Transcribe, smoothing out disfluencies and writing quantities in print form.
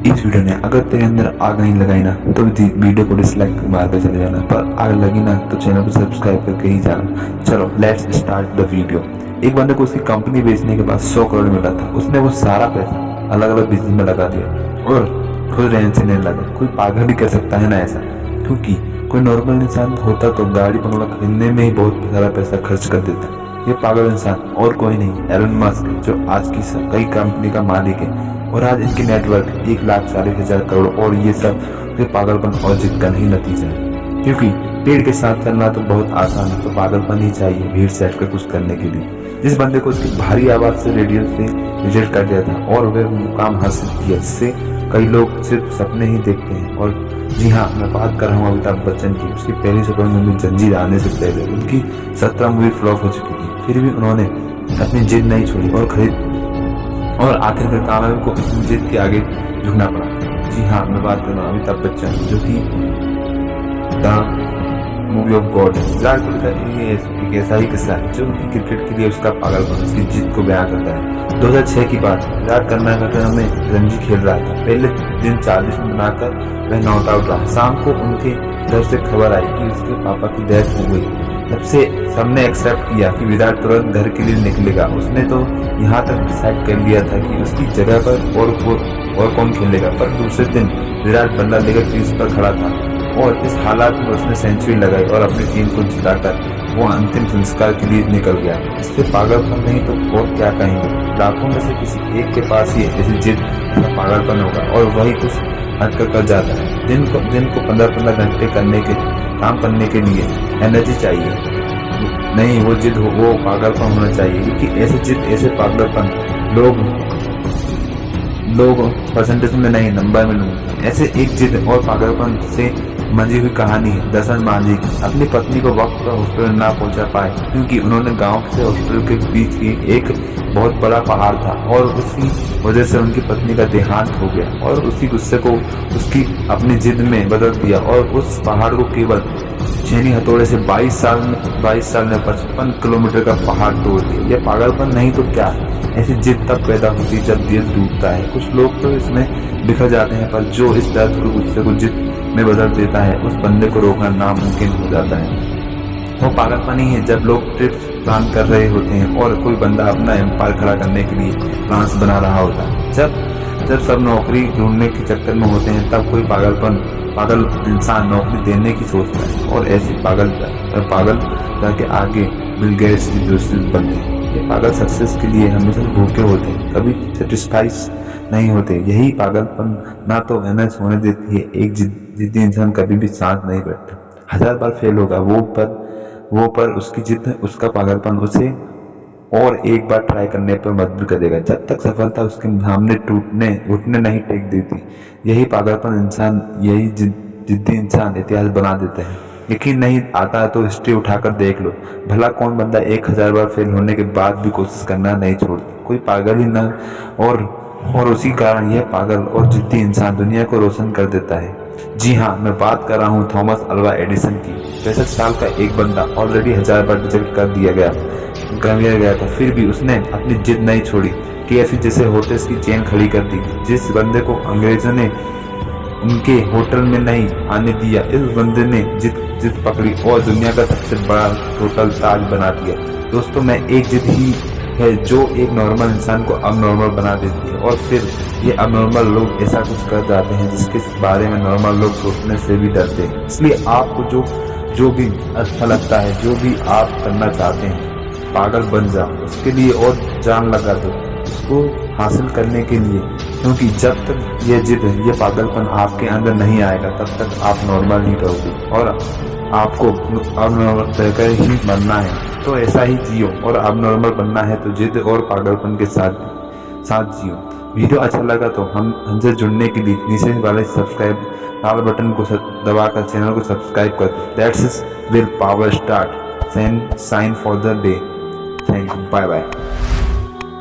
इस वीडियो ने अगर तेरे अंदर आग नहीं लगाई ना तो वीडियो को डिसलाइक मार कर चले जाना, पर आग लगी ना तो चैनल को सब्सक्राइब करके ही जाना। चलो लेट्स स्टार्ट द वीडियो। एक बंदे को उसकी कंपनी बेचने के बाद 100 करोड़ मिला था। उसने वो सारा पैसा अलग अलग बिजनेस में लगा दिया और खुद रहने से नहीं लगा। कोई पागल भी कर सकता है ना ऐसा, क्योंकि कोई नॉर्मल इंसान होता तो गाड़ी बंगला खरीदने में ही बहुत सारा पैसा खर्च कर देता। ये पागल इंसान और कोई नहीं, एलन मस्क, जो आज की कई कंपनी का मालिक है और आज इनकी नेटवर्क 1,40,000 करोड़। और ये सब पागलपन और जिद का नहीं नतीजा है, क्योंकि पेड़ के साथ चलना तो बहुत आसान है, तो पागलपन ही चाहिए भीड़ से हटकर कुछ करने के लिए। जिस बंदे को उसकी भारी आवाज से रेडियो से रिजेक्ट कर दिया था और वह मुकाम हासिल किया, जिससे कई लोग सिर्फ सपने ही देखते हैं। और जी हाँ, मैं बात कर रहा हूँ अमिताभ बच्चन की। उसकी पहली सुपर मूवी जंजीर आने से पहले उनकी 17 मूवी फ्लॉप हो चुकी थी, फिर भी उन्होंने अपनी जिद नहीं छोड़ी और आखिरकार कामयाबी को अपनी जिद के आगे झुकना पड़ा। जी हाँ, मैं बात कर रहा हूँ अमिताभ बच्चन, जो कि द मूवी ऑफ गॉड है। विराट कोहली का एक ऐसा ही किस्सा है जो क्रिकेट के लिए उसका पागलपन, उसकी जिद को बयां करता है। 2006 की बात, विराट कर्नाटक में रणजी खेल रहा था। पहले दिन 40 रन बनाकर वह नॉट आउट रहा। शाम को उनके घर से खबर आई कि उसके पापा की डेथ हो गई। तब से सबने एक्सेप्ट किया कि विराट तुरंत घर के लिए निकलेगा। उसने तो यहाँ तक डिसाइड कर लिया था कि उसकी जगह पर और कौन खेलेगा। पर दूसरे दिन विराट बल्ला लेकर क्रीज पर खड़ा था और इस हालात में उसने सेंचुरी लगाई और अपनी टीम को जिताकर वो अंतिम संस्कार के लिए निकल गया। इससे पागलपन नहीं तो और क्या कहेंगे। लाखों में से किसी एक के पास ही ऐसी जिद का पागलपन होगा और वही कुछ हटकर कर जाता है। दिन को 15-15 घंटे काम करने के लिए एनर्जी चाहिए, नहीं वो जिद हो, वो पागलपन होना चाहिए। क्योंकि ऐसे जिद, ऐसे पागलपन लोग परसेंटेज में नहीं, नंबर में नहीं। ऐसे एक जिद और पागलपन से मंजी हुई कहानी है दर्शन मांझी की। अपनी पत्नी को वक्त पर हॉस्पिटल ना पहुंचा पाए क्योंकि उन्होंने गांव से हॉस्पिटल के बीच ही एक बहुत बड़ा पहाड़ था और उसी वजह से उनकी पत्नी का देहांत हो गया। और उसी गुस्से को उसकी अपनी जिद में बदल दिया और उस पहाड़ को केवल छेनी हथौड़े से 22 साल में 55 किलोमीटर का पहाड़ तोड़ दिया। यह पागलपन नहीं तो क्या है। ऐसी जिद तब पैदा होती है जब दिल टूटता है। कुछ लोग तो इसमें बिखर जाते हैं, पर जो इस दर्द को गुस्से को जिद में बदल देता है उस बंदे को रोकना नामुमकिन हो जाता है। वो पागलपन ही है जब लोग ट्रिप्स प्लान कर रहे होते हैं और कोई बंदा अपना एम्पायर खड़ा करने के लिए प्लान्स बना रहा होता है। जब सब नौकरी ढूंढने के चक्कर में होते हैं तब कोई पागल इंसान नौकरी देने की सोचता है और ऐसी पागल के आगे बिल गेट्स की दोस्ती बनते हैं। ये पागल सक्सेस के लिए हमेशा भूखे होते हैं, कभी सेटिस्फाइज नहीं होते। यही पागलपन ना तो एनर्ज होने देती है। एक जिद्दी इंसान कभी भी शांत नहीं बैठता। 1000 बार फेल होगा वो पर उसकी जिद, उसका पागलपन उसे और एक बार ट्राई करने पर मजबूर कर देगा, जब तक सफलता उसके सामने उठने नहीं टेक देती। यही पागलपन इंसान, यही जिद्दी इंसान इतिहास बना देते हैं। यकीन नहीं आता तो हिस्ट्री उठाकर देख लो, भला कौन बंदा 1000 बार फेल होने के बाद भी कोशिश करना नहीं छोड़ता। कोई पागल ही ना। और उसी कारण यह पागल और जिद्दी इंसान दुनिया को रोशन कर देता है। जी हाँ, मैं बात कर रहा हूँ थॉमस अल्वा एडिसन की। 65 साल का एक बंदा ऑलरेडी 1000 बार रिजेक्ट कर दिया गया था, फिर भी उसने अपनी जिद नहीं छोड़ी। KFC जैसे होटल्स की चेन खड़ी कर दी। जिस बंदे को अंग्रेजों ने उनके होटल में नहीं आने दिया, इस बंदे ने जिद पकड़ी और दुनिया का सबसे बड़ा होटल ताज बना दिया। दोस्तों, मैं एक जिद ही है जो एक नॉर्मल इंसान को अब नॉर्मल बना देती है और फिर ये अब नॉर्मल लोग ऐसा कुछ कर जाते हैं जिसके बारे में नॉर्मल लोग सोचने से भी डरते हैं। इसलिए आपको जो भी अच्छा लगता है, जो भी आप करना चाहते हैं, पागल बन जाओ, उसके लिए और जान लगा दो उसको हासिल करने के लिए। क्योंकि जब तक ये जिद, ये पागलपन आपके अंदर नहीं आएगा तब तक आप नॉर्मल नहीं रहोगे और आपको अब नॉर्मल रहकर ही बनना है तो ऐसा ही जियो। और अब नॉर्मल बनना है तो जिद और पागलपन के साथ जियो। वीडियो अच्छा लगा तो हमसे जुड़ने के लिए नीचे वाले सब्सक्राइब लाल बटन को दबाकर चैनल को सब्सक्राइब कर। That's will power start sign for the day. Thank you, bye bye.